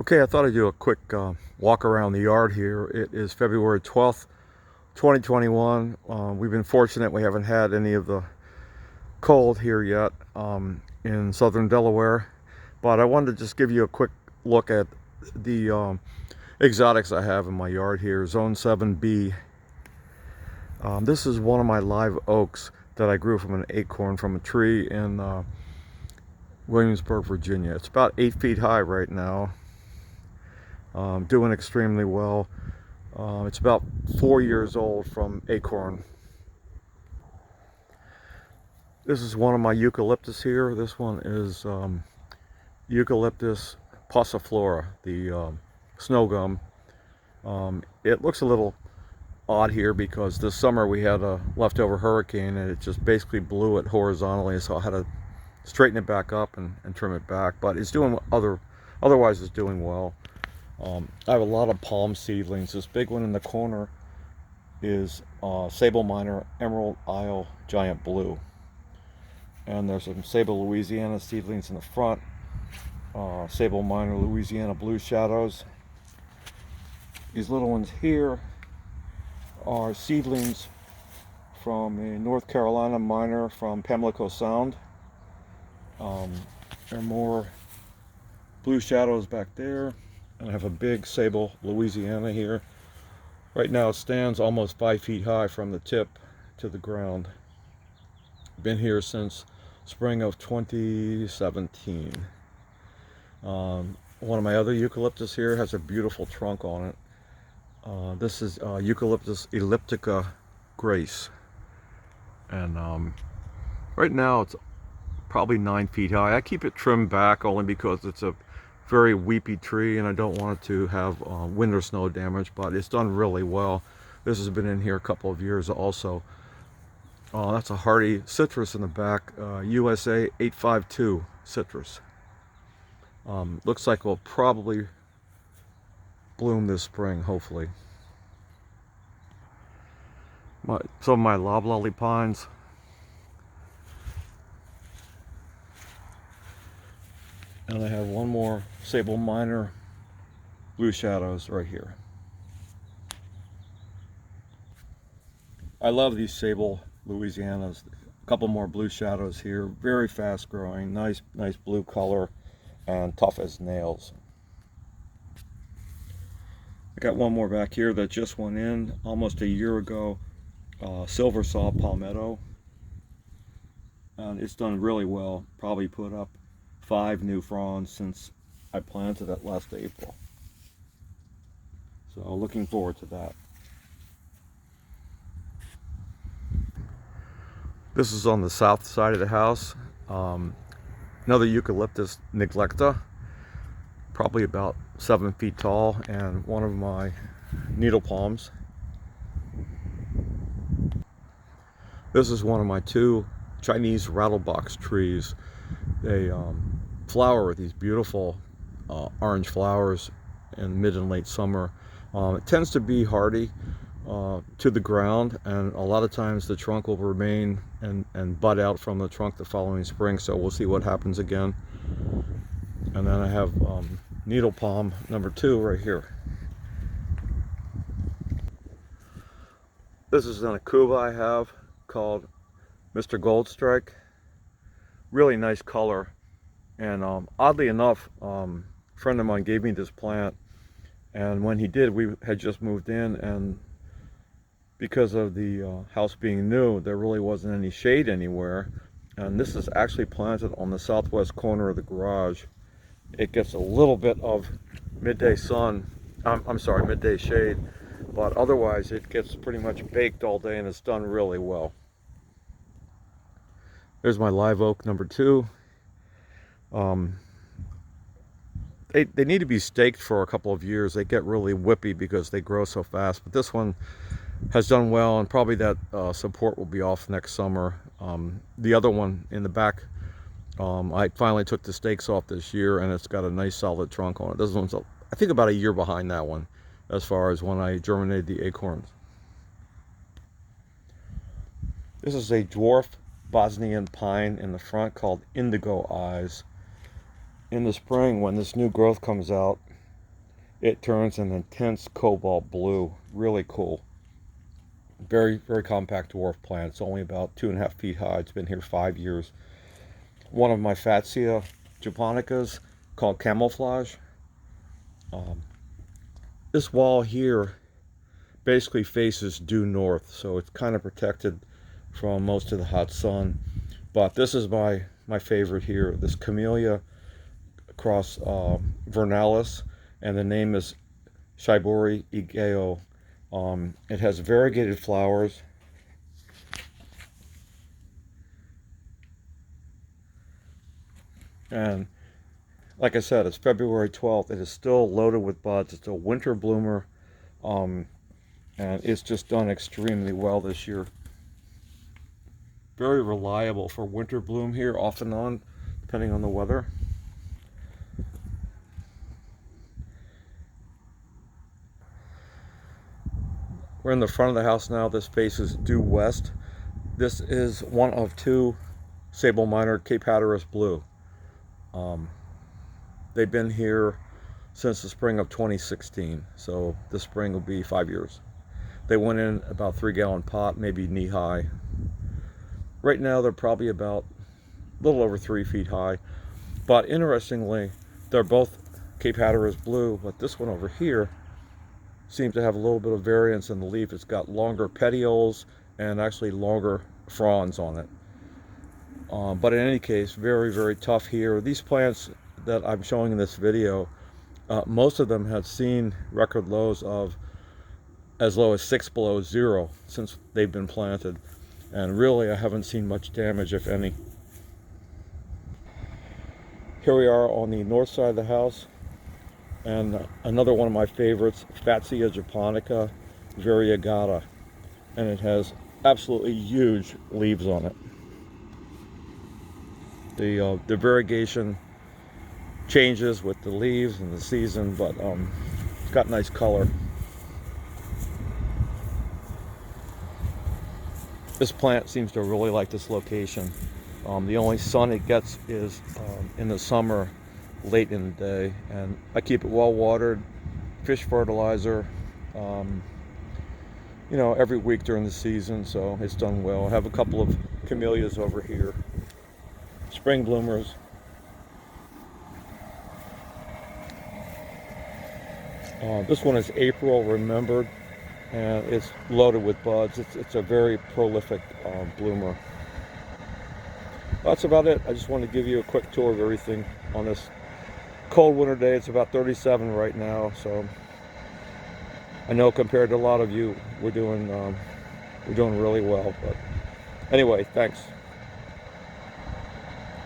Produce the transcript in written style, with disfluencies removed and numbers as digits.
Okay, I thought I'd do a quick walk around the yard here. It is February 12th, 2021. We've been fortunate we haven't had any of the cold here yet in southern Delaware. But I wanted to just give you a quick look at the exotics I have in my yard here. Zone 7B. This is one of my live oaks that I grew from an acorn from a tree in Williamsburg, Virginia. It's about 8 feet high right now. Doing extremely well. It's about 4 years old from acorn. This is one of my eucalyptus here. This one is Eucalyptus passiflora, the snow gum. It looks a little odd here because this summer we had a leftover hurricane and it just basically blew it horizontally, so I had to straighten it back up and trim it back, but it's doing otherwise it's doing well. I have a lot of palm seedlings. This big one in the corner is Sable Minor Emerald Isle Giant Blue. And there's some Sable Louisiana seedlings in the front. Sable Minor Louisiana Blue Shadows. These little ones here are seedlings from a North Carolina minor from Pamlico Sound. There are more blue shadows back there. And I have a big Sable Louisiana here. Right now it stands almost 5 feet high from the tip to the ground. Been here since spring of 2017. One of my other eucalyptus here has a beautiful trunk on it. This is Eucalyptus elliptica grace. And right now it's probably 9 feet high. I keep it trimmed back only because it's a very weepy tree and I don't want it to have wind or snow damage, but it's done really well. This has been in here a couple of years also. That's a hardy citrus in the back, USA 852 citrus. Looks like we'll probably bloom this spring, hopefully. Some of my loblolly pines. And I have one more Sable Minor Blue Shadows right here. I love these Sable Louisianas. A couple more Blue Shadows here. Very fast growing, nice blue color, and tough as nails. I got one more back here that just went in almost a year ago. Silver Saw Palmetto. And it's done really well. Probably put up 5 new fronds since I planted it last April. So looking forward to that. This is on the south side of the house. Another Eucalyptus neglecta, probably about 7 feet tall, and one of my needle palms. This is one of my 2 Chinese rattlebox trees. They flower with these beautiful orange flowers in mid and late summer. It tends to be hardy to the ground, and a lot of times the trunk will remain and bud out from the trunk the following spring, so we'll see what happens again. And then I have needle palm number 2 right here. This is an Akuba I have called Mr. Goldstrike. Really nice color. And oddly enough, a friend of mine gave me this plant, and when he did, we had just moved in, and because of the house being new, there really wasn't any shade anywhere, and this is actually planted on the southwest corner of the garage. It gets a little bit of midday sun, I'm sorry, midday shade, but otherwise it gets pretty much baked all day, and it's done really well. There's my live oak number 2. They need to be staked for a couple of years. They get really whippy because they grow so fast, but this one has done well, and probably that support will be off next summer. The other one in the back, I finally took the stakes off this year, and it's got a nice solid trunk on it. This one's, I think, about a year behind that one as far as when I germinated the acorns. This is a Dwarfbosnian Pine in the front called Indigo Eyes. In the spring, when this new growth comes out, it turns an intense cobalt blue. Really cool. Very, very compact dwarf plant. It's only about 2.5 feet high. It's been here 5 years. One of my Fatsia Japonicas called Camouflage. This wall here basically faces due north, so it's kind of protected from most of the hot sun. But this is my favorite here, this Camellia cross vernalis, and the name is Shibori Igeo. It has variegated flowers. And like I said, it's February 12th. It is still loaded with buds. It's a winter bloomer. And it's just done extremely well this year. Very reliable for winter bloom here, off and on, depending on the weather. We're in the front of the house now. This faces due west. This is one of 2 Sable Minor Cape Hatteras Blue. They've been here since the spring of 2016, so this spring will be 5 years. They went in about 3-gallon pot, maybe knee high. Right now they're probably about a little over 3 feet high, but interestingly, they're both Cape Hatteras Blue, but this one over here seems to have a little bit of variance in the leaf. It's got longer petioles and actually longer fronds on it. But in any case, very, very tough here. These plants that I'm showing in this video, most of them have seen record lows of as low as 6 below zero since they've been planted. And really, I haven't seen much damage, if any. Here we are on the north side of the house. And another one of my favorites, Fatsia Japonica Variagata. And it has absolutely huge leaves on it. The variegation changes with the leaves and the season, but it's got nice color. This plant seems to really like this location. The only sun it gets is in the summer, late in the day, and I keep it well watered, fish fertilizer, you know, every week during the season, so it's done well. I have a couple of camellias over here, spring bloomers. This one is April Remembered, and it's loaded with buds. It's a very prolific bloomer. That's about it. I just wanted to give you a quick tour of everything on this cold winter day. It's about 37 right now, so I know compared to a lot of you, we're doing really well. But anyway, thanks.